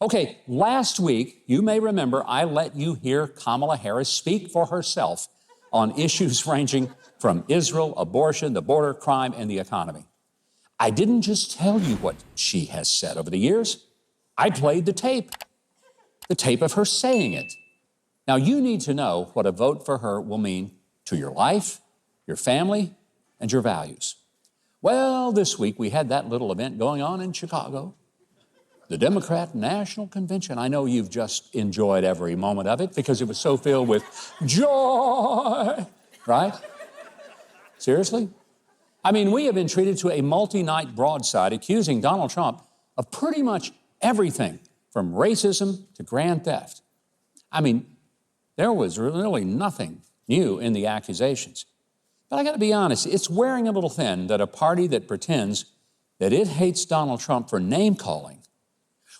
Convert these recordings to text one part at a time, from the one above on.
Okay, last week, you may remember, I let you hear Kamala Harris speak for herself on issues ranging from Israel, abortion, the border, crime, and the economy. I didn't just tell you what she has said over the years. I played the tape of her saying it. Now, you need to know what a vote for her will mean to your life, your family, and your values. Well, this week we had that little event going on in Chicago, the Democrat National Convention. I know you've just enjoyed every moment of it because it was so filled with joy, right? Seriously? I mean, we have been treated to a multi-night broadside accusing Donald Trump of pretty much everything from racism to grand theft. I mean, there was really nothing new in the accusations. But I got to be honest, it's wearing a little thin that a party that pretends that it hates Donald Trump for name-calling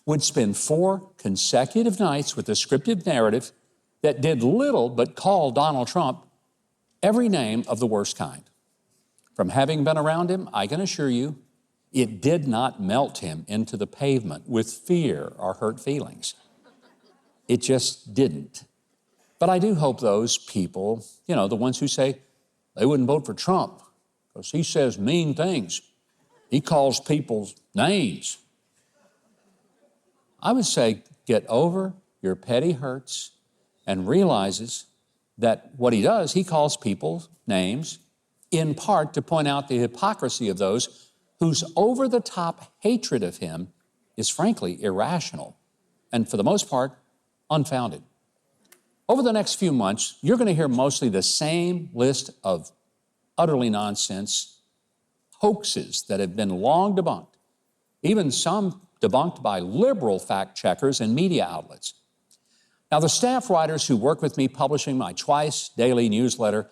would spend 4 consecutive nights with a scripted narrative that did little but call Donald Trump every name of the worst kind. From having been around him, I can assure you, it did not melt him into the pavement with fear or hurt feelings. It just didn't. But I do hope those people, the ones who say they wouldn't vote for Trump because he says mean things. He calls people's names. I would say get over your petty hurts and realizes that what he does, he calls people's names in part to point out the hypocrisy of those whose over-the-top hatred of him is frankly irrational and for the most part unfounded. Over the next few months, you're going to hear mostly the same list of utterly nonsense hoaxes that have been long debunked, even some debunked by liberal fact-checkers and media outlets. Now, the staff writers who work with me publishing my twice daily newsletter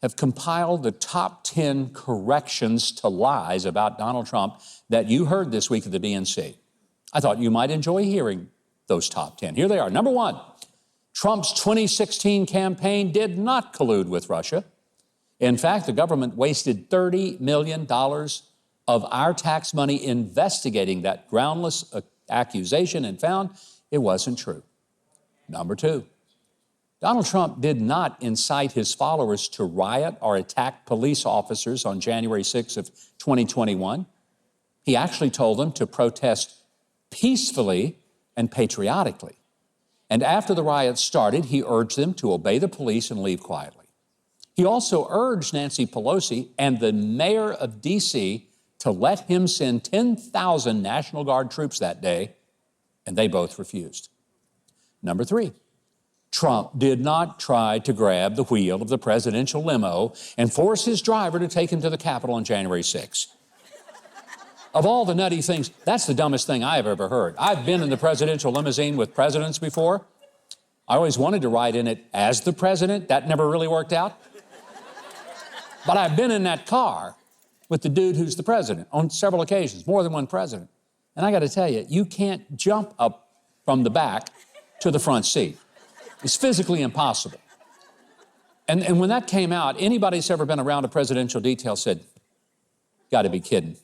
have compiled the top 10 corrections to lies about Donald Trump that you heard this week at the DNC. I thought you might enjoy hearing those top 10. Here they are. Number 1, Trump's 2016 campaign did not collude with Russia. In fact, the government wasted $30 million of our tax money investigating that groundless accusation and found it wasn't true. Number 2, Donald Trump did not incite his followers to riot or attack police officers on January 6th of 2021. He actually told them to protest peacefully and patriotically. And after the riots started, he urged them to obey the police and leave quietly. He also urged Nancy Pelosi and the mayor of D.C. to let him send 10,000 National Guard troops that day, and they both refused. Number 3, Trump did not try to grab the wheel of the presidential limo and force his driver to take him to the Capitol on January 6th. Of all the nutty things, that's the dumbest thing I've ever heard. I've been in the presidential limousine with presidents before. I always wanted to ride in it as the president. That never really worked out. But I've been in that car with the dude who's the president on several occasions, more than one president. And I got to tell you, you can't jump up from the back to the front seat. It's physically impossible. And when that came out, anybody who's ever been around a presidential detail said, got to be kidding.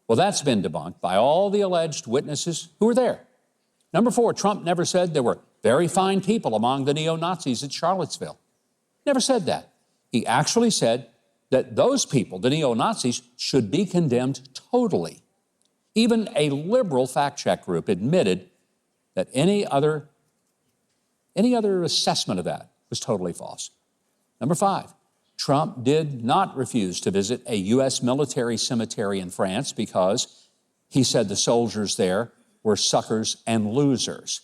Well, that's been debunked by all the alleged witnesses who were there. Number 4, Trump never said there were very fine people among the neo-Nazis at Charlottesville. Never said that. He actually said that those people, the neo-Nazis, should be condemned totally. Even a liberal fact-check group admitted that any other assessment of that was totally false. Number 5, Trump did not refuse to visit a U.S. military cemetery in France because he said the soldiers there were suckers and losers.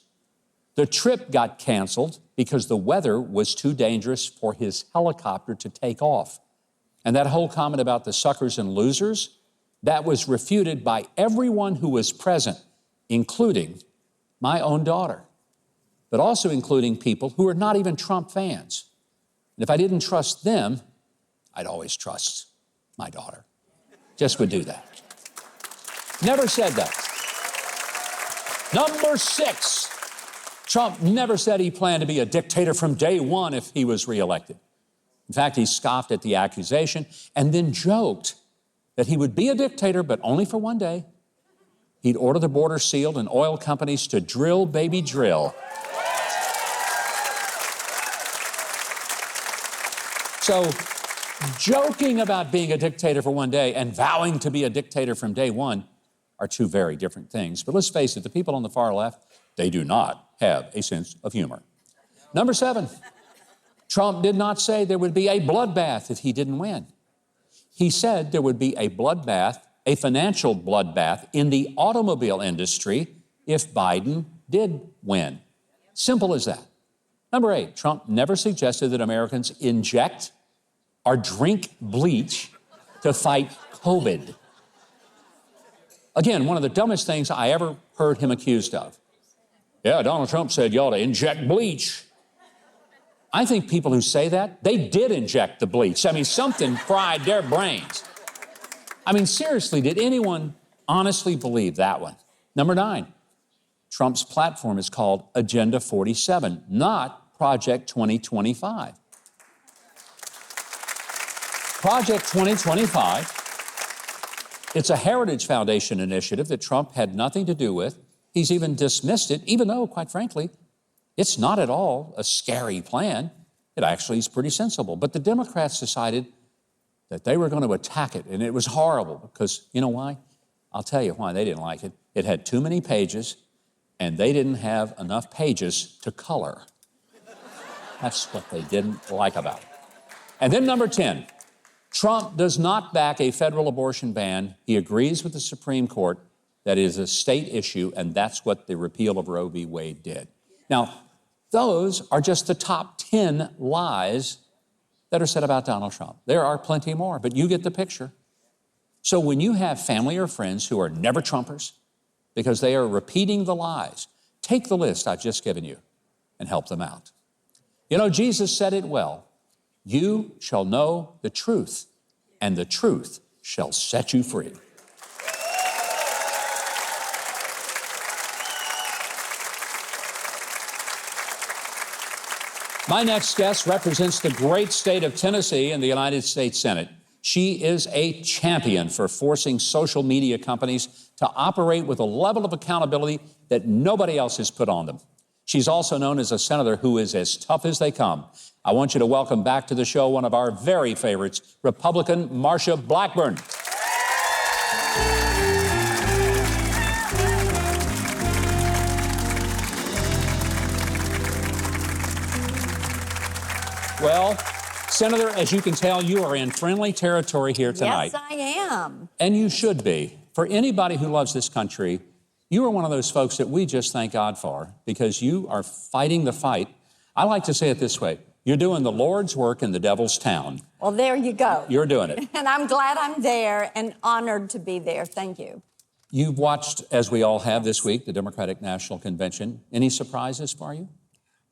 The trip got canceled because the weather was too dangerous for his helicopter to take off. And that whole comment about the suckers and losers, that was refuted by everyone who was present, including my own daughter, but also including people who are not even Trump fans. And if I didn't trust them, I'd always trust my daughter. Just would do that. Never said that. Number 6, Trump never said he planned to be a dictator from day one if he was reelected. In fact, he scoffed at the accusation and then joked that he would be a dictator, but only for one day. He'd order the border sealed and oil companies to drill, baby, drill. So, joking about being a dictator for one day and vowing to be a dictator from day one are two very different things. But let's face it, the people on the far left, they do not have a sense of humor. Number 7, Trump did not say there would be a bloodbath if he didn't win. He said there would be a bloodbath, a financial bloodbath in the automobile industry if Biden did win. Simple as that. Number 8, Trump never suggested that Americans inject or drink bleach to fight COVID. Again, one of the dumbest things I ever heard him accused of. Yeah, Donald Trump said you ought to inject bleach. I think people who say that, they did inject the bleach. I mean, something fried their brains. I mean, seriously, did anyone honestly believe that one? Number 9, Trump's platform is called Agenda 47, not Project 2025. Project 2025, it's a Heritage Foundation initiative that Trump had nothing to do with. He's even dismissed it, even though, quite frankly, it's not at all a scary plan. It actually is pretty sensible. But the Democrats decided that they were going to attack it, and it was horrible because, you know why? I'll tell you why they didn't like it. It had too many pages, and they didn't have enough pages to color. That's what they didn't like about it. And then number 10, Trump does not back a federal abortion ban. He agrees with the Supreme Court that it is a state issue, and that's what the repeal of Roe v. Wade did. Now, those are just the top 10 lies that are said about Donald Trump. There are plenty more, but you get the picture. So when you have family or friends who are never Trumpers because they are repeating the lies, take the list I've just given you and help them out. You know, Jesus said it well. You shall know the truth, and the truth shall set you free. My next guest represents the great state of Tennessee in the United States Senate. She is a champion for forcing social media companies to operate with a level of accountability that nobody else has put on them. She's also known as a senator who is as tough as they come. I want you to welcome back to the show one of our very favorites, Republican Marsha Blackburn. Well, Senator, as you can tell, you are in friendly territory here tonight. Yes, I am. And you should be. For anybody who loves this country, you are one of those folks that we just thank God for because you are fighting the fight. I like to say it this way. You're doing the Lord's work in the devil's town. Well, there you go. You're doing it. And I'm glad I'm there and honored to be there. Thank you. You've watched, as we all have this week, the Democratic National Convention. Any surprises for you?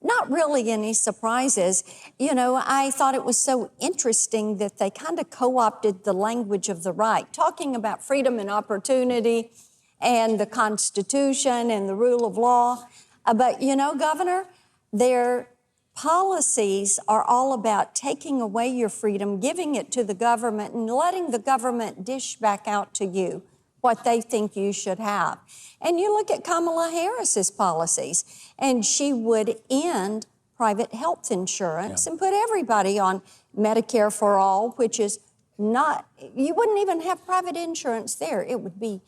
Not really any surprises. You know, I thought it was so interesting that they kind of co-opted the language of the right, talking about freedom and opportunity and the Constitution and the rule of law. But, you know, Governor, their policies are all about taking away your freedom, giving it to the government, and letting the government dish back out to you what they think you should have. And you look at Kamala Harris's policies, and she would end private health insurance and put everybody on Medicare for all, which is not, you wouldn't even have private insurance there. It would be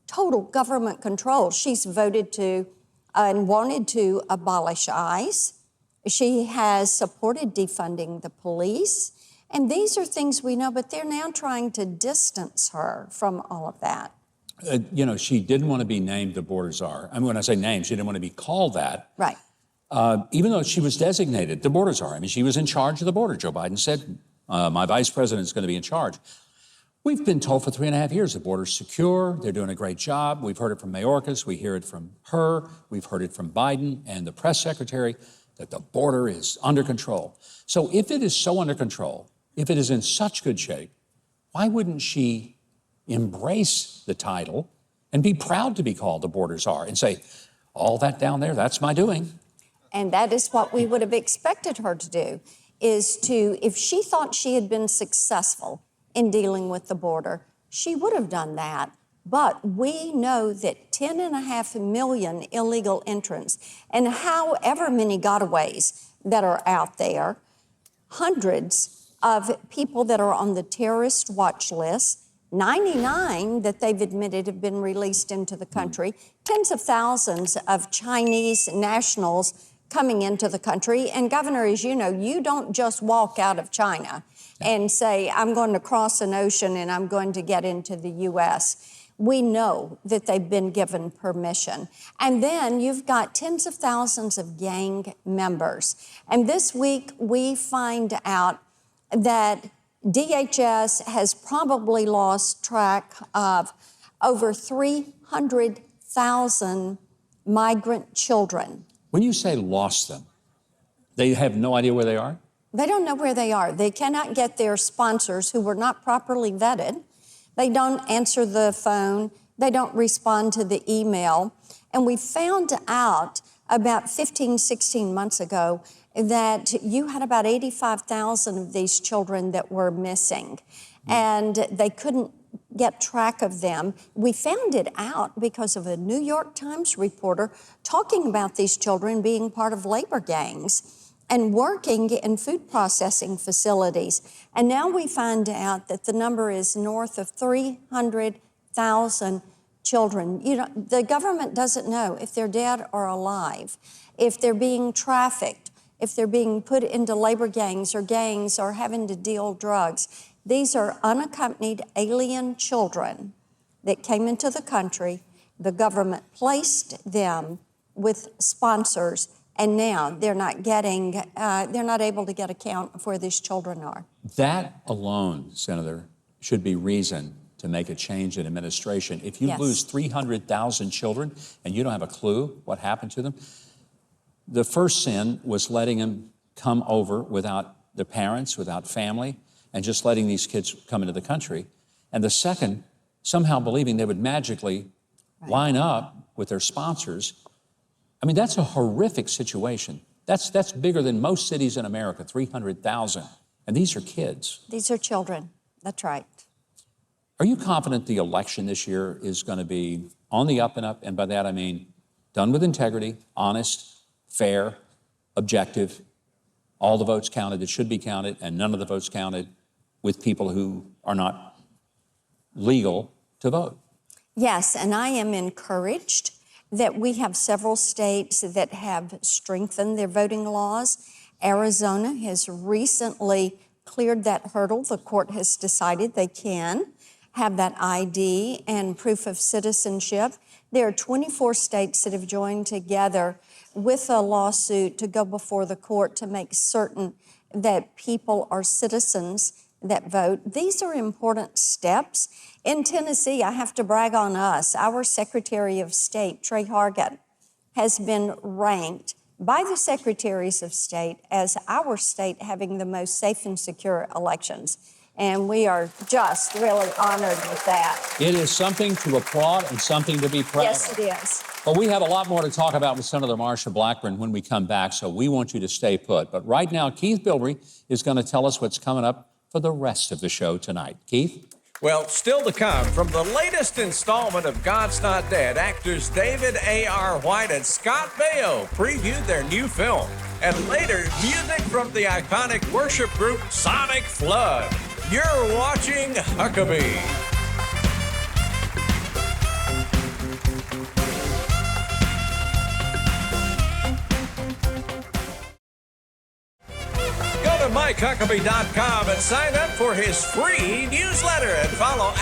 total government control. She's voted to and wanted to abolish ICE. She has supported defunding the police. And these are things we know, but they're now trying to distance her from all of that. You know, she didn't want to be named the border czar. I mean, when I say named, she didn't want to be called that. Right. Even though she was designated the border czar. I mean, she was in charge of the border. Joe Biden said, my vice president is going to be in charge. We've been told for 3.5 years the border's secure. They're doing a great job. We've heard it from Mayorkas. We hear it from her. We've heard it from Biden and the press secretary that the border is under control. So if it is so under control, if it is in such good shape, why wouldn't she embrace the title and be proud to be called the border czar and say, all that down there, that's my doing? And that is what we would have expected her to do, is to, if she thought she had been successful in dealing with the border, she would have done that. But we know that 10.5 million illegal entrants. And however many gotaways that are out there, hundreds of people that are on the terrorist watch list, 99 that they've admitted have been released into the country, tens of thousands of Chinese nationals coming into the country. And Governor, as you know, you don't just walk out of China and say, I'm going to cross an ocean and I'm going to get into the U.S. We know that they've been given permission. And then you've got tens of thousands of gang members. And this week we find out that DHS has probably lost track of over 300,000 migrant children. When you say lost them, they have no idea where they are? They don't know where they are. They cannot get their sponsors who were not properly vetted. They don't answer the phone. They don't respond to the email. And we found out about 15, 16 months ago that you had about 85,000 of these children that were missing, and they couldn't get track of them. We found it out because of a New York Times reporter talking about these children being part of labor gangs and working in food processing facilities. And now we find out that the number is north of 300,000 children. You know, the government doesn't know if they're dead or alive, if they're being trafficked, if they're being put into labor gangs or having to deal drugs. These are unaccompanied alien children that came into the country. The government placed them with sponsors, and now they're not able to get account of where these children are. That alone, Senator, should be reason to make a change in administration. If you lose 300,000 children and you don't have a clue what happened to them, the first sin was letting them come over without their parents, without family, and just letting these kids come into the country. And the second, somehow believing they would magically line up with their sponsors. I mean, that's a horrific situation. That's bigger than most cities in America, 300,000. And these are kids. These are children. That's right. Are you confident the election this year is going to be on the up and up? And by that, I mean done with integrity, honest, fair, objective, all the votes counted that should be counted, and none of the votes counted with people who are not legal to vote? Yes, and I am encouraged that we have several states that have strengthened their voting laws. Arizona has recently cleared that hurdle. The court has decided they can have that ID and proof of citizenship. There are 24 states that have joined together with a lawsuit to go before the court to make certain that people are citizens that vote. These are important steps. In Tennessee, I have to brag on us. Our Secretary of State, Trey Hargett, has been ranked by the Secretaries of State as our state having the most safe and secure elections. And we are just really honored with that. It is something to applaud and something to be proud of. Yes, it is. Well, we have a lot more to talk about with Senator Marsha Blackburn when we come back, so we want you to stay put. But right now, Keith Bilbrey is going to tell us what's coming up for the rest of the show tonight. Keith? Well, still to come, from the latest installment of God's Not Dead, actors David A.R. White and Scott Baio previewed their new film. And later, music from the iconic worship group Sonic Flood. You're watching Huckabee. MikeHuckabee.com and sign up for his free newsletter and follow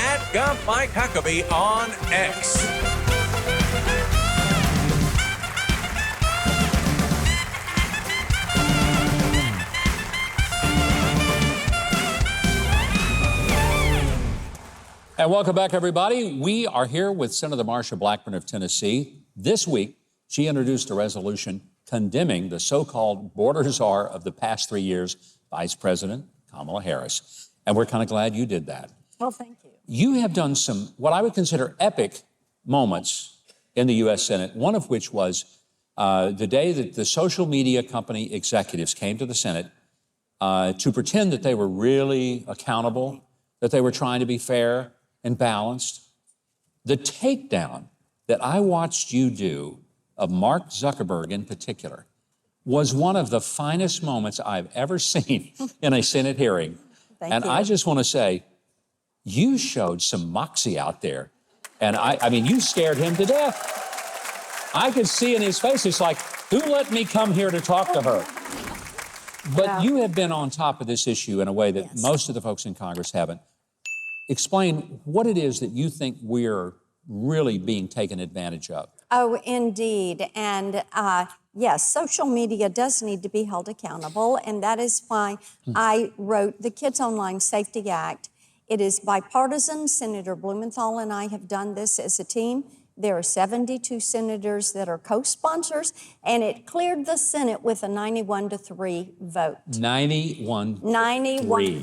@Mike Huckabee on X. And welcome back, everybody. We are here with Senator Marsha Blackburn of Tennessee. This week, she introduced a resolution condemning the so-called border czar of the past 3 years, Vice President Kamala Harris. And we're kind of glad you did that. Well, thank you. You have done some, what I would consider epic moments in the U.S. Senate, one of which was the day that the social media company executives came to the Senate to pretend that they were really accountable, that they were trying to be fair and balanced. The takedown that I watched you do, of Mark Zuckerberg in particular, was one of the finest moments I've ever seen in a Senate hearing. Thank you. I just want to say, you showed some moxie out there. And I mean, you scared him to death. I could see in his face, it's like, who let me come here to talk to her? But you have been on top of this issue in a way that most of the folks in Congress haven't. Explain what it is that you think we're really being taken advantage of. Oh, indeed. And yes, social media does need to be held accountable. And that is why I wrote the Kids Online Safety Act. It is bipartisan. Senator Blumenthal and I have done this as a team. There are 72 senators that are co-sponsors, and it cleared the Senate with a 91-3 vote. 91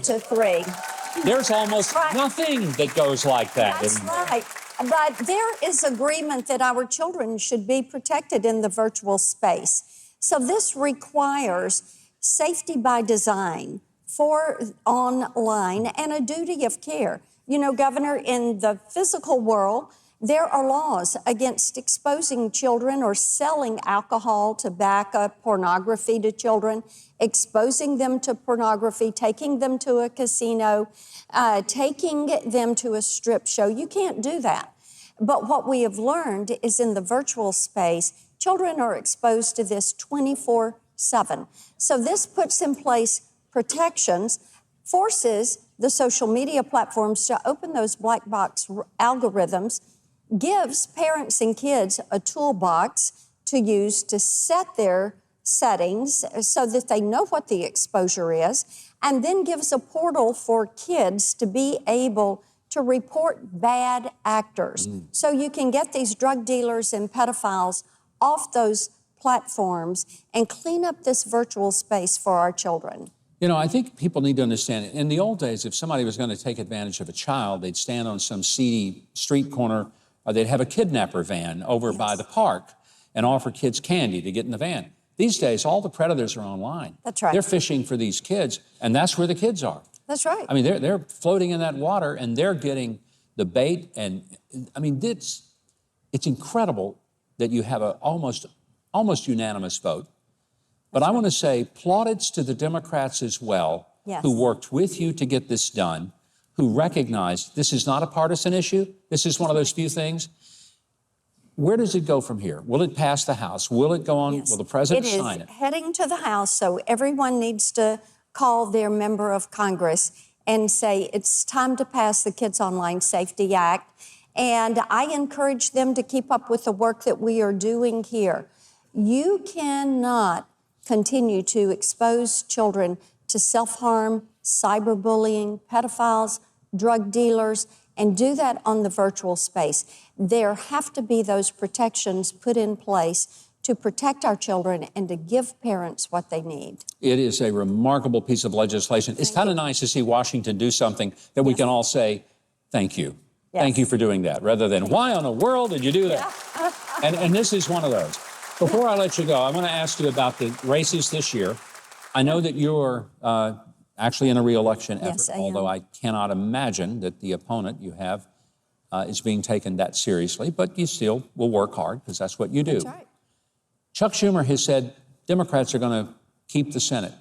to 3. There's almost nothing that goes like that. That's right. But there is agreement that our children should be protected in the virtual space. So this requires safety by design for online and a duty of care. You know, Governor, in the physical world, there are laws against exposing children or selling alcohol, tobacco, pornography to children, exposing them to pornography, taking them to a casino, taking them to a strip show. You can't do that. But what we have learned is in the virtual space, children are exposed to this 24/7. So this puts in place protections, forces the social media platforms to open those black box algorithms, gives parents and kids a toolbox to use to set their settings so that they know what the exposure is, and then gives a portal for kids to be able to report bad actors. So you can get these drug dealers and pedophiles off those platforms and clean up this virtual space for our children. You know, I think people need to understand, in the old days, if somebody was going to take advantage of a child, they'd stand on some seedy street corner, or they'd have a kidnapper van over by the park and offer kids candy to get in the van. These days, all the predators are online. That's right. They're fishing for these kids, and that's where the kids are. That's right. I mean, they're floating in that water, and they're getting the bait. And I mean, it's incredible that you have a almost unanimous vote. But I want to say plaudits to the Democrats as well, who worked with you to get this done, who recognized this is not a partisan issue. This is one of those few things. Where does it go from here? Will it pass the House? Will it go on? Will the president sign it? It is heading to the House, so everyone needs to call their member of Congress and say it's time to pass the Kids Online Safety Act. And I encourage them to keep up with the work that we are doing here. You cannot continue to expose children to self-harm, cyberbullying, pedophiles, drug dealers, and do that on the virtual space. There have to be those protections put in place to protect our children and to give parents what they need. It is a remarkable piece of legislation. It's kind of nice to see Washington do something that we can all say, thank you. Thank you for doing that, rather than, why in the world did you do that? And this is one of those. Before I let you go, I want to ask you about the races this year. I know that you're actually in a re-election effort, although I cannot imagine that the opponent you have is being taken that seriously, but you still will work hard because that's what you do. That's right. Chuck Schumer has said Democrats are going to keep the Senate.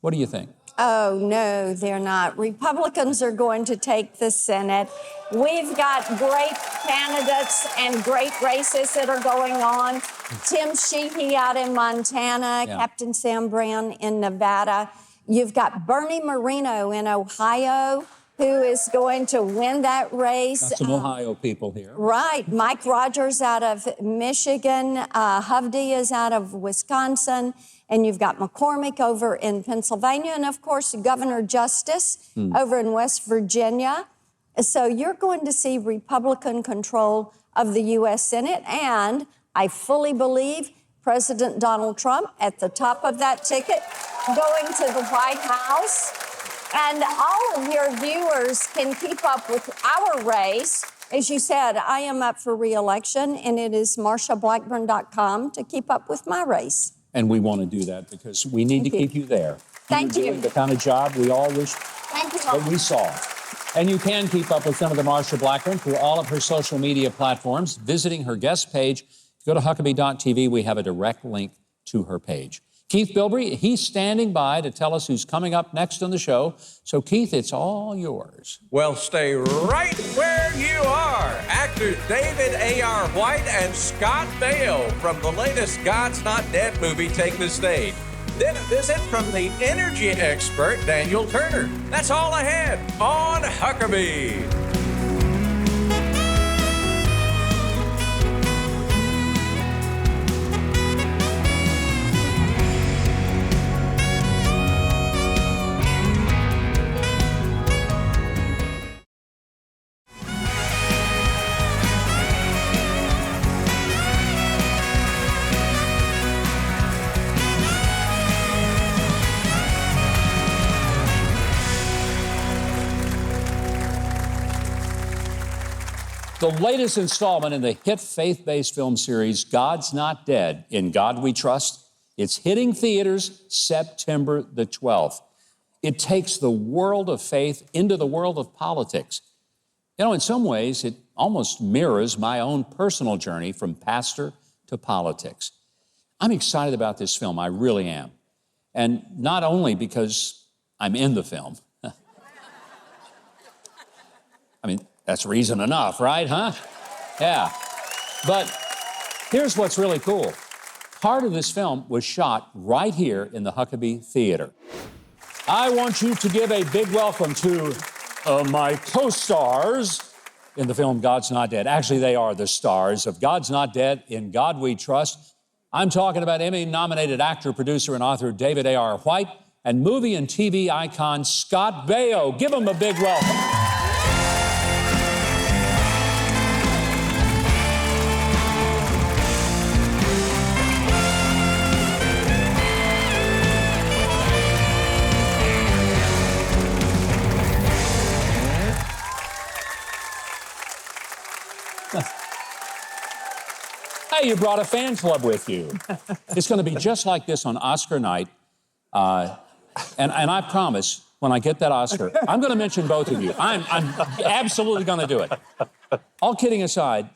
What do you think? Oh, no, they're not. Republicans are going to take the Senate. We've got great candidates and great races that are going on. Tim Sheehy out in Montana, Captain Sam Brown in Nevada. You've got Bernie Moreno in Ohio, who is going to win that race. Got some Ohio people here. Right. Mike Rogers out of Michigan. Huckabee is out of Wisconsin. And you've got McCormick over in Pennsylvania. And, of course, Governor Justice over in West Virginia. So you're going to see Republican control of the U.S. Senate. And I fully believe President Donald Trump at the top of that ticket going to the White House. And all of your viewers can keep up with our race. As you said, I am up for re-election, and it is MarshaBlackburn.com to keep up with my race. And we want to do that because we need to keep you there. Thank you. You're doing the kind of job we all wish Thank you. that we saw. And you can keep up with Senator Marsha Blackburn through all of her social media platforms, visiting her guest page. Go to Huckabee.tv. We have a direct link to her page. Keith Bilbrey, he's standing by to tell us who's coming up next on the show. So, Keith, it's all yours. Well, stay right where you are. Actors David A.R. White and Scott Baio from the latest God's Not Dead movie take the stage. Then a visit from the energy expert, Daniel Turner. That's all ahead on Huckabee. The latest installment in the hit faith-based film series, God's Not Dead, In God We Trust. It's hitting theaters September the 12th. It takes the world of faith into the world of politics. You know, in some ways, it almost mirrors my own personal journey from pastor to politics. I'm excited about this film, I really am. And not only because I'm in the film. I mean, that's reason enough, right, huh? Yeah. But here's what's really cool. Part of this film was shot right here in the Huckabee Theater. I want you to give a big welcome to my co-stars in the film God's Not Dead. Actually, they are the stars of God's Not Dead, In God We Trust. I'm talking about Emmy-nominated actor, producer, and author David A.R. White and movie and TV icon Scott Baio. Give them a big welcome. Hey, you brought a fan club with you. It's going to be just like this on Oscar night. And I promise, when I get that Oscar, I'm going to mention both of you. I'm absolutely going to do it. All kidding aside,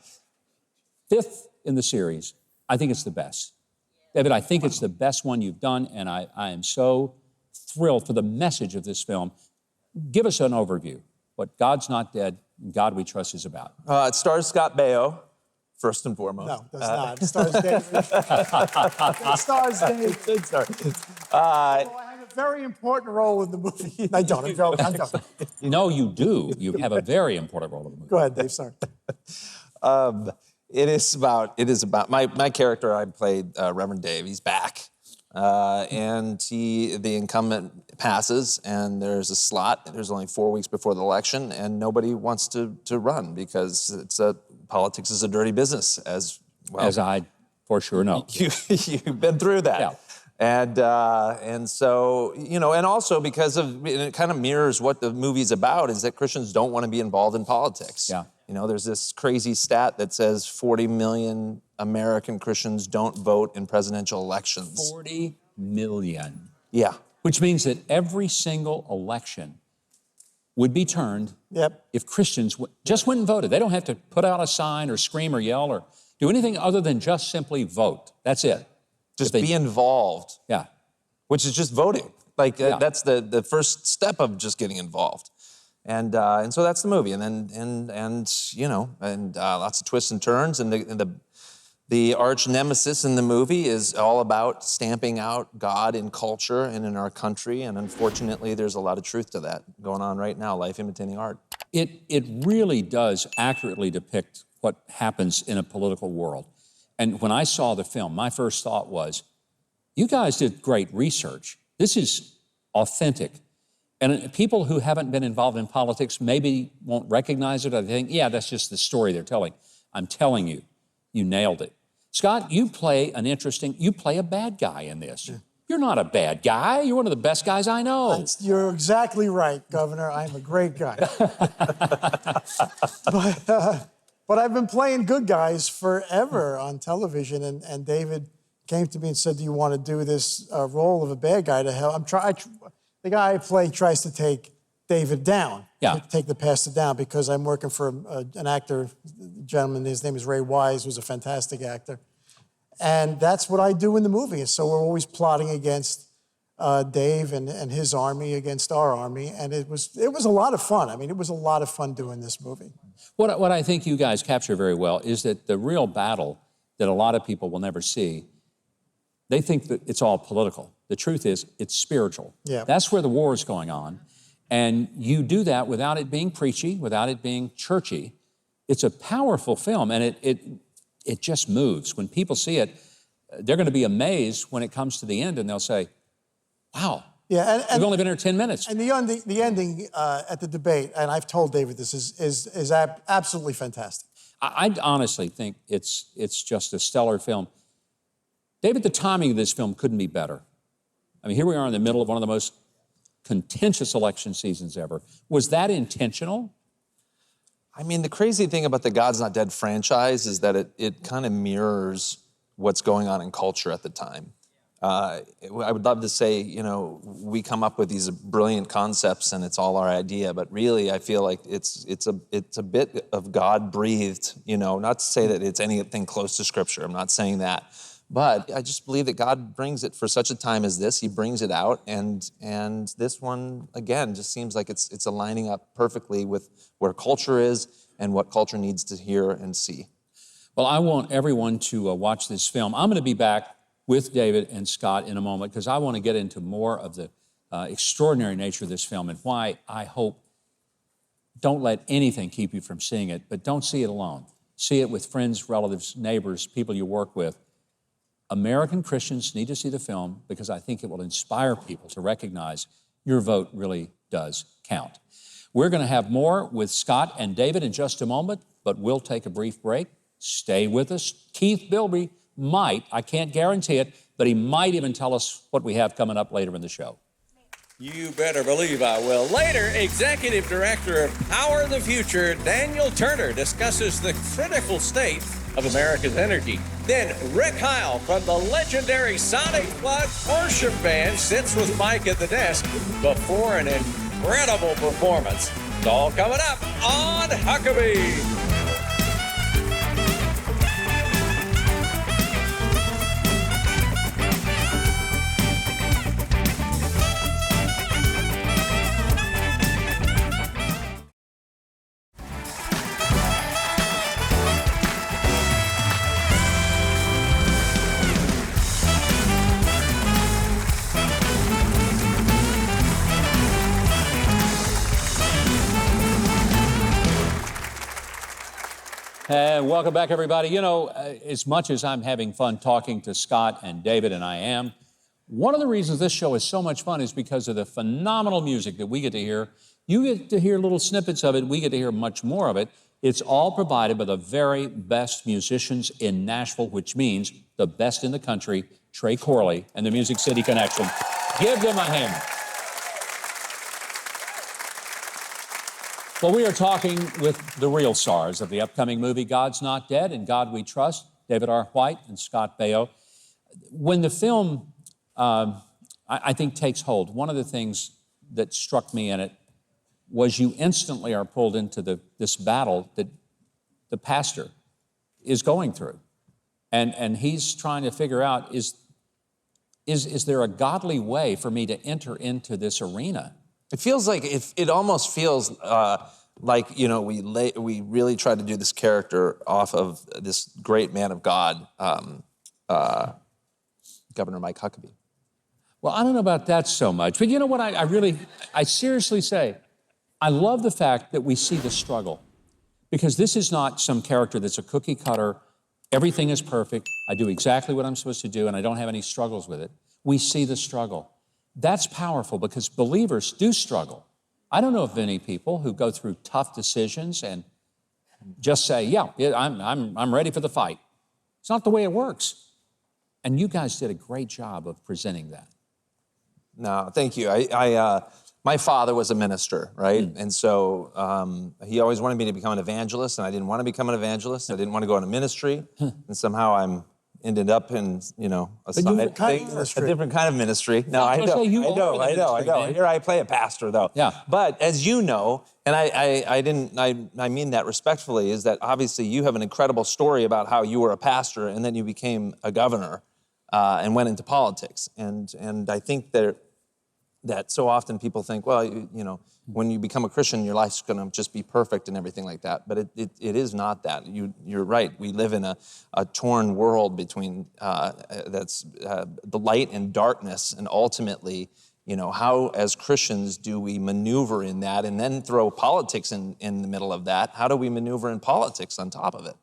5th in the series, I think it's the best. David, I think it's the best one you've done, and I am so thrilled for the message of this film. Give us an overview, what God's Not Dead, God We Trust is about. It stars Scott Baio, first and foremost. No, it does not. It stars David. It stars David. I have a very important role in the movie. I don't. I'm joking. I'm joking. No, you do. You have a very important role in the movie. Go ahead, Dave. Sorry. It is about my character. I played Reverend Dave. He's back, and the incumbent passes, and there's a slot. There's only 4 weeks before the election, and nobody wants to run because politics is a dirty business, as well. As I for sure know. You've been through that. Yeah. And so, you know, and also because it kind of mirrors what the movie's about, is that Christians don't want to be involved in politics. Yeah. You know, there's this crazy stat that says 40 million American Christians don't vote in presidential elections. 40 million. Yeah. Which means that every single election would be turned if Christians just went and voted. They don't have to put out a sign or scream or yell or do anything other than just simply vote. That's it. Just be involved. Yeah. Which is just voting. Like, that's the first step of just getting involved. And so that's the movie. And you know, lots of twists and turns. And the arch nemesis in the movie is all about stamping out God in culture and in our country. And unfortunately, there's a lot of truth to that going on right now, life imitating art. It really does accurately depict what happens in a political world. And when I saw the film, my first thought was, you guys did great research. This is authentic. And people who haven't been involved in politics maybe won't recognize it or think, yeah, that's just the story they're telling. I'm telling you, you nailed it. Scott, you play a bad guy in this. You're not a bad guy. You're one of the best guys I know. You're exactly right, Governor. I'm a great guy. But I've been playing good guys forever on television, and David came to me and said, do you want to do this role of a bad guy to hell? The guy I play tries to take David down. Yeah. Take the pastor down, because I'm working for an actor, gentleman, his name is Ray Wise, who's a fantastic actor. And that's what I do in the movie. So we're always plotting against Dave and his army against our army. And it was a lot of fun. I mean, it was a lot of fun doing this movie. What I think you guys capture very well is that the real battle that a lot of people will never see, they think that it's all political. The truth is, it's spiritual. Yeah. That's where the war is going on. And you do that without it being preachy, without it being churchy. It's a powerful film, and it just moves. When people see it, they're going to be amazed when it comes to the end, and they'll say, wow, yeah, we've only been here 10 minutes. And the ending at the debate, and I've told David this, is absolutely fantastic. I honestly think it's just a stellar film. David, the timing of this film couldn't be better. I mean, here we are in the middle of one of the most contentious election seasons ever. Was that intentional? I mean, the crazy thing about the God's Not Dead franchise is that it kind of mirrors what's going on in culture at the time. I would love to say, you know, we come up with these brilliant concepts and it's all our idea, but really I feel like it's a bit of God-breathed, you know, not to say that it's anything close to Scripture, I'm not saying that, but I just believe that God brings it for such a time as this. He brings it out, and this one, again, just seems like it's aligning up perfectly with where culture is and what culture needs to hear and see. Well, I want everyone to watch this film. I'm going to be back with David and Scott in a moment, because I want to get into more of the extraordinary nature of this film and why I hope, don't let anything keep you from seeing it, but don't see it alone. See it with friends, relatives, neighbors, people you work with. American Christians need to see the film, because I think it will inspire people to recognize your vote really does count. We're going to have more with Scott and David in just a moment, but we'll take a brief break. Stay with us. Keith Bilby might, I can't guarantee it, but he might even tell us what we have coming up later in the show. You better believe I will. Later, Executive Director of Power of the Future, Daniel Turner, discusses the critical state of America's energy. Then Rick Heil from the legendary Sonic Flood Worship Band sits with Mike at the desk before an incredible performance. It's all coming up on Huckabee. And welcome back, everybody. You know, as much as I'm having fun talking to Scott and David, and I am, one of the reasons this show is so much fun is because of the phenomenal music that we get to hear. You get to hear little snippets of it. We get to hear much more of it. It's all provided by the very best musicians in Nashville, which means the best in the country, Trey Corley and the Music City Connection. Give them a hand. Well, we are talking with the real stars of the upcoming movie God's Not Dead and God We Trust, David R. White and Scott Baio. When the film, I think, takes hold, one of the things that struck me in it was you instantly are pulled into this battle that the pastor is going through. And he's trying to figure out, is there a godly way for me to enter into this arena? It feels like, it almost feels like, you know, we really tried to do this character off of this great man of God, Governor Mike Huckabee. Well, I don't know about that so much, but you know what, I seriously say, I love the fact that we see the struggle, because this is not some character that's a cookie cutter, everything is perfect, I do exactly what I'm supposed to do, and I don't have any struggles with it. We see the struggle. That's powerful, because believers do struggle. I don't know of many people who go through tough decisions and just say, yeah, I'm ready for the fight. It's not the way it works. And you guys did a great job of presenting that. No, thank you. My father was a minister, right? And so he always wanted me to become an evangelist, and I didn't want to become an evangelist. I didn't want to go into ministry, and somehow I'm ended up in, a you- side kind of thing, a ministry. different kind of ministry. No, I was gonna know, say, you I are know, in the I know, I ministry, know. man. Here I play a pastor, though. Yeah. But as you know, and I mean that respectfully, is that obviously you have an incredible story about how you were a pastor and then you became a governor and went into politics. And I think that so often people think, well, when you become a Christian, your life's going to just be perfect and everything like that. But it is not that. You're right. We live in a torn world between that's the light and darkness, and ultimately, how as Christians do we maneuver in that, and then throw politics in the middle of that? How do we maneuver in politics on top of it?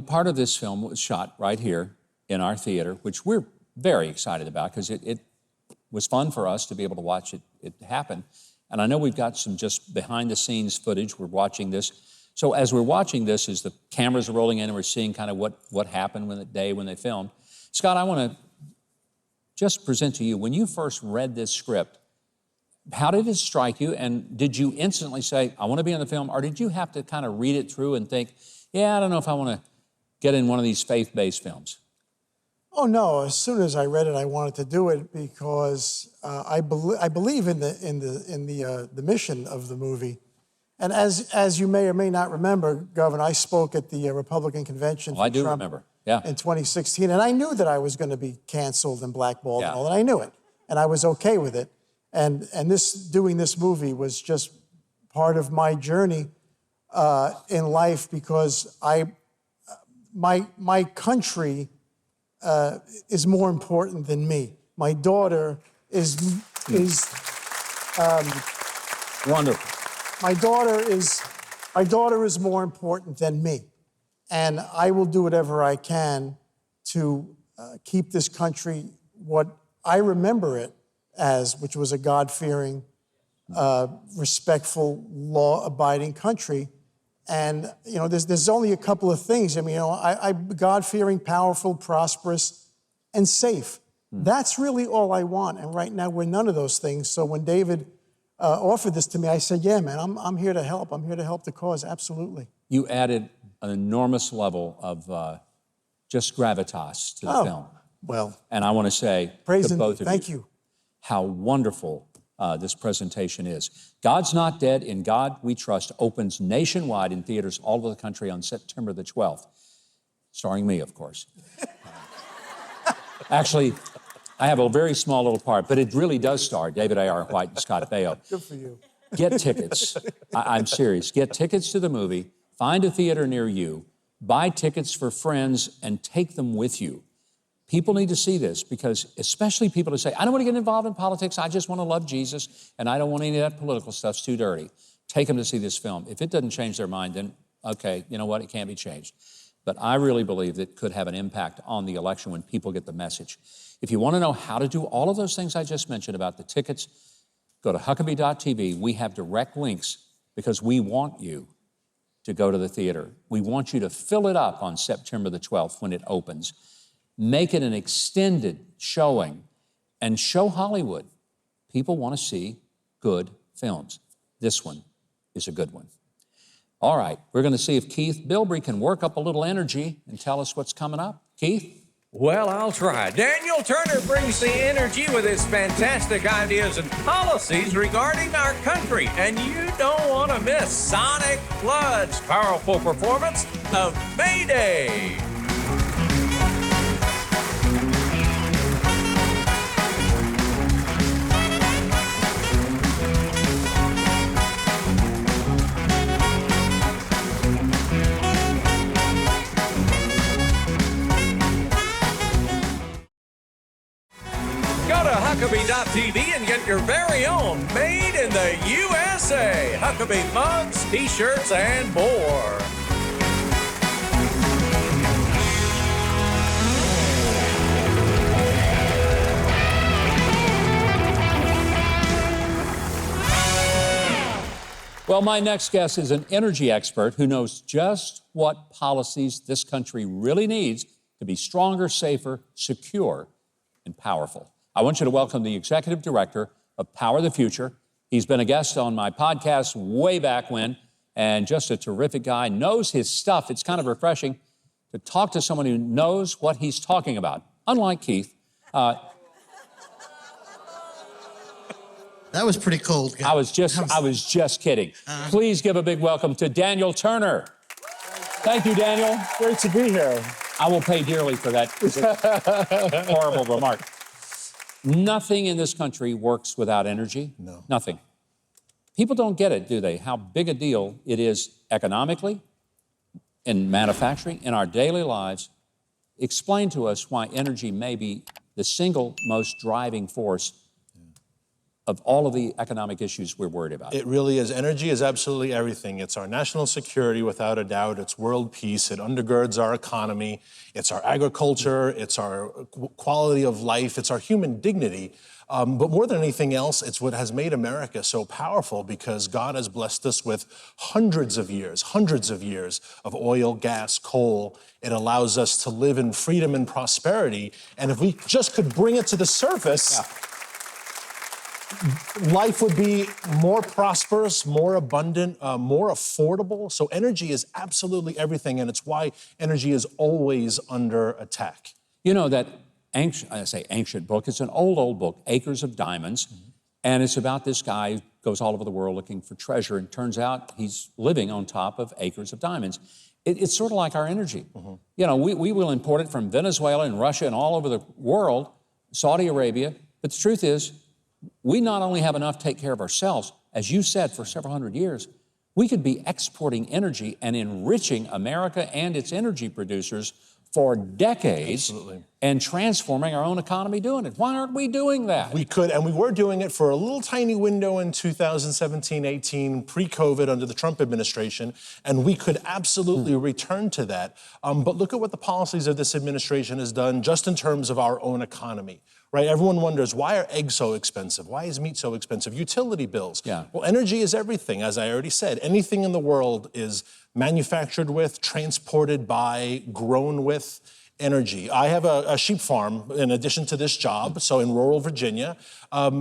Part of this film was shot right here in our theater, which we're very excited about because it was fun for us to be able to watch it happen. And I know we've got some just behind-the-scenes footage. We're watching this. So as we're watching this, as the cameras are rolling in and we're seeing kind of what happened when they filmed, Scott, I want to just present to you, when you first read this script, how did it strike you? And did you instantly say, I want to be in the film? Or did you have to kind of read it through and think, yeah, I don't know if I want to get in one of these faith-based films? Oh no! As soon as I read it, I wanted to do it because I believe in the mission of the movie. And as you may or may not remember, Governor, I spoke at the Republican convention for I do Trump remember. Yeah. in 2016, and I knew that I was going to be canceled and blackballed and Yeah. all that. I knew it, and I was okay with it. And doing this movie was just part of my journey in life because my country is more important than me. My daughter is Wonderful. my daughter is more important than me, and I will do whatever I can to keep this country what I remember it as, which was a God-fearing, respectful, law-abiding country. And, there's only a couple of things. I'm God-fearing, powerful, prosperous, and safe. That's really all I want. And right now, we're none of those things. So when David offered this to me, I said, yeah, man, I'm here to help. I'm here to help the cause, absolutely. You added an enormous level of just gravitas to the film. Well, And I want to say praise to and both of thank you you. how wonderful this presentation is. God's Not Dead, In God We Trust opens nationwide in theaters all over the country on September the 12th, starring me, of course. Actually, I have a very small little part, but it really does star David A.R. White and Scott Baio. Good for you. Get tickets. I'm serious. Get tickets to the movie. Find a theater near you. Buy tickets for friends and take them with you. People need to see this because especially people who say, I don't want to get involved in politics. I just want to love Jesus and I don't want any of that political stuff. It's too dirty. Take them to see this film. If it doesn't change their mind, then okay, you know what? It can't be changed. But I really believe that it could have an impact on the election when people get the message. If you want to know how to do all of those things I just mentioned about the tickets, go to Huckabee.tv. We have direct links because we want you to go to the theater. We want you to fill it up on September the 12th when it opens. Make it an extended showing and show Hollywood. People want to see good films. This one is a good one. All right, we're going to see if Keith Bilbrey can work up a little energy and tell us what's coming up. Keith? Well, I'll try. Daniel Turner brings the energy with his fantastic ideas and policies regarding our country. And you don't want to miss Sonic Flood's powerful performance of Mayday. Go to Huckabee.tv and get your very own Made in the USA Huckabee mugs, t-shirts, and more. Well, my next guest is an energy expert who knows just what policies this country really needs to be stronger, safer, secure, and powerful. I want you to welcome the Executive Director of Power the Future. He's been a guest on my podcast way back when, and just a terrific guy, knows his stuff. It's kind of refreshing to talk to someone who knows what he's talking about. Unlike Keith, That was pretty cold. I was just kidding. Please give a big welcome to Daniel Turner. Thank you, Daniel. Great to be here. I will pay dearly for that horrible remark. Nothing in this country works without energy. No. Nothing. People don't get it, do they? How big a deal it is economically, in manufacturing, in our daily lives. Explain to us why energy may be the single most driving force of all of the economic issues we're worried about. It really is. Energy is absolutely everything. It's our national security, without a doubt. It's world peace. It undergirds our economy. It's our agriculture. It's our quality of life. It's our human dignity. But more than anything else, it's what has made America so powerful, because God has blessed us with hundreds of years of oil, gas, coal. It allows us to live in freedom and prosperity. And if we just could bring it to the surface, life would be more prosperous, more abundant, more affordable. So energy is absolutely everything, and it's why energy is always under attack. You know that ancient book, it's an old book, Acres of Diamonds, and it's about this guy who goes all over the world looking for treasure, and turns out he's living on top of acres of diamonds. It's sort of like our energy. You know, we will import it from Venezuela and Russia and all over the world, Saudi Arabia, but the truth is, we not only have enough to take care of ourselves, as you said, for several hundred years, we could be exporting energy and enriching America and its energy producers for decades. Absolutely. And transforming our own economy doing it. Why aren't we doing that? We could, and we were doing it for a little tiny window in 2017-18, pre-COVID under the Trump administration, and we could absolutely return to that. But look at what the policies of this administration has done just in terms of our own economy. Right? Everyone wonders, why are eggs so expensive? Why is meat so expensive? Utility bills. Yeah. Well, energy is everything, as I already said. Anything in the world is manufactured with, transported by, grown with energy. I have a sheep farm in addition to this job, so in rural Virginia.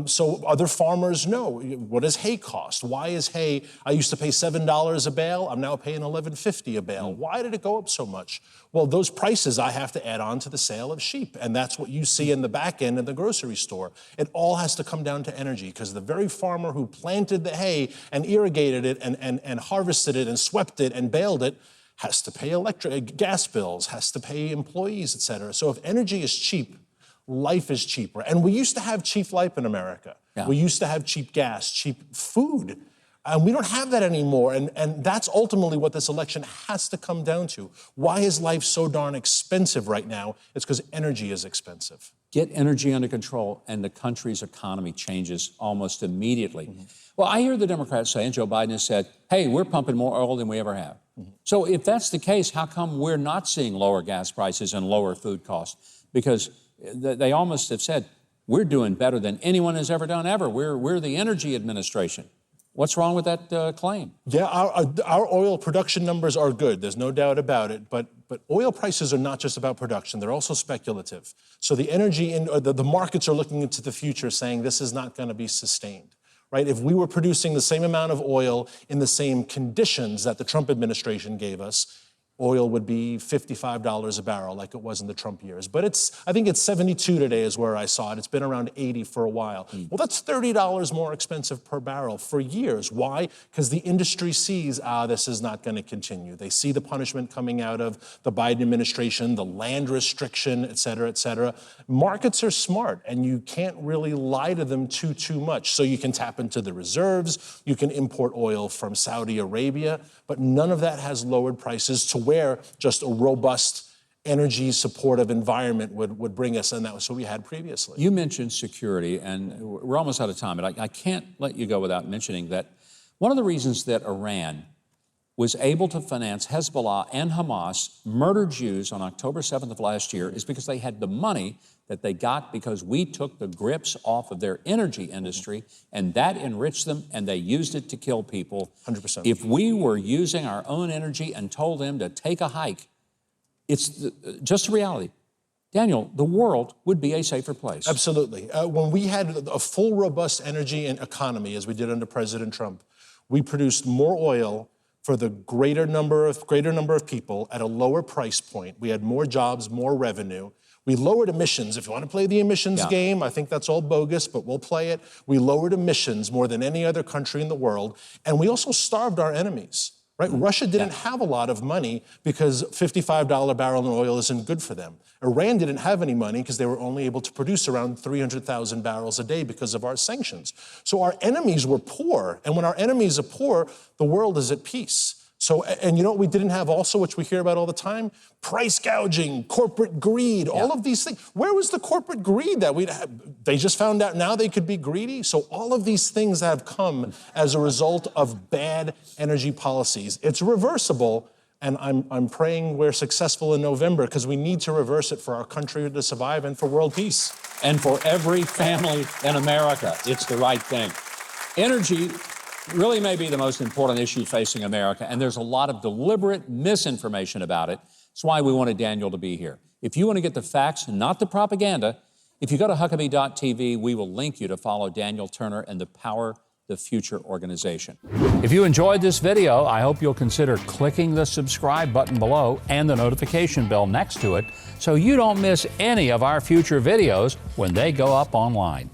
So other farmers know, what does hay cost? Why is hay, I used to pay $7 a bale, I'm now paying $11.50 a bale. Why did it go up so much? Well, those prices I have to add on to the sale of sheep, and that's what you see in the back end of the grocery store. It all has to come down to energy, because the very farmer who planted the hay and irrigated it and harvested it and swept it and baled it has to pay gas bills, has to pay employees, et cetera. So if energy is cheap, life is cheaper. And we used to have cheap life in America. Yeah. We used to have cheap gas, cheap food. And we don't have that anymore. And that's ultimately what this election has to come down to. Why is life so darn expensive right now? It's because energy is expensive. Get energy under control, and the country's economy changes almost immediately. Well, I hear the Democrats say, and Joe Biden has said, hey, we're pumping more oil than we ever have. So if that's the case, how come we're not seeing lower gas prices and lower food costs? Because they almost have said, we're doing better than anyone has ever done ever. We're the energy administration. What's wrong with that claim? Yeah, our oil production numbers are good. There's no doubt about it. But oil prices are not just about production. They're also speculative. So the energy the markets are looking into the future saying this is not going to be sustained. Right? If we were producing the same amount of oil in the same conditions that the Trump administration gave us, oil would be $55 a barrel like it was in the Trump years. But I think it's 72 today is where I saw it. It's been around 80 for a while. Well, that's $30 more expensive per barrel for years. Why? Because the industry sees, this is not going to continue. They see the punishment coming out of the Biden administration, the land restriction, et cetera, et cetera. Markets are smart, and you can't really lie to them too much. So you can tap into the reserves, you can import oil from Saudi Arabia, but none of that has lowered prices to where just a robust energy supportive environment would bring us, and that was what we had previously. You mentioned security, and we're almost out of time, but I can't let you go without mentioning that one of the reasons that Iran was able to finance Hezbollah and Hamas murder Jews on October 7th of last year is because they had the money that they got because we took the grips off of their energy industry, and that enriched them, and they used it to kill people. 100%. If we were using our own energy and told them to take a hike, it's just a reality. Daniel, the world would be a safer place. Absolutely. When we had a full, robust energy and economy, as we did under President Trump, we produced more oil for the greater number of people at a lower price point. We had more jobs, more revenue. We lowered emissions. If you want to play the emissions game, I think that's all bogus, but we'll play it. We lowered emissions more than any other country in the world. And we also starved our enemies, right? Russia didn't have a lot of money because $55 a barrel in oil isn't good for them. Iran didn't have any money because they were only able to produce around 300,000 barrels a day because of our sanctions. So our enemies were poor. And when our enemies are poor, the world is at peace. So, and you know what we didn't have also, which we hear about all the time? Price gouging, corporate greed, all of these things. Where was the corporate greed that they just found out now they could be greedy? So all of these things have come as a result of bad energy policies. It's reversible, and I'm praying we're successful in November because we need to reverse it for our country to survive and for world peace. And for every family in America, it's the right thing. Energy really may be the most important issue facing America, and there's a lot of deliberate misinformation about it. That's why we wanted Daniel to be here. If you want to get the facts, not the propaganda, if you go to Huckabee.tv, we will link you to follow Daniel Turner and the Power the Future organization. If you enjoyed this video, I hope you'll consider clicking the subscribe button below and the notification bell next to it so you don't miss any of our future videos when they go up online.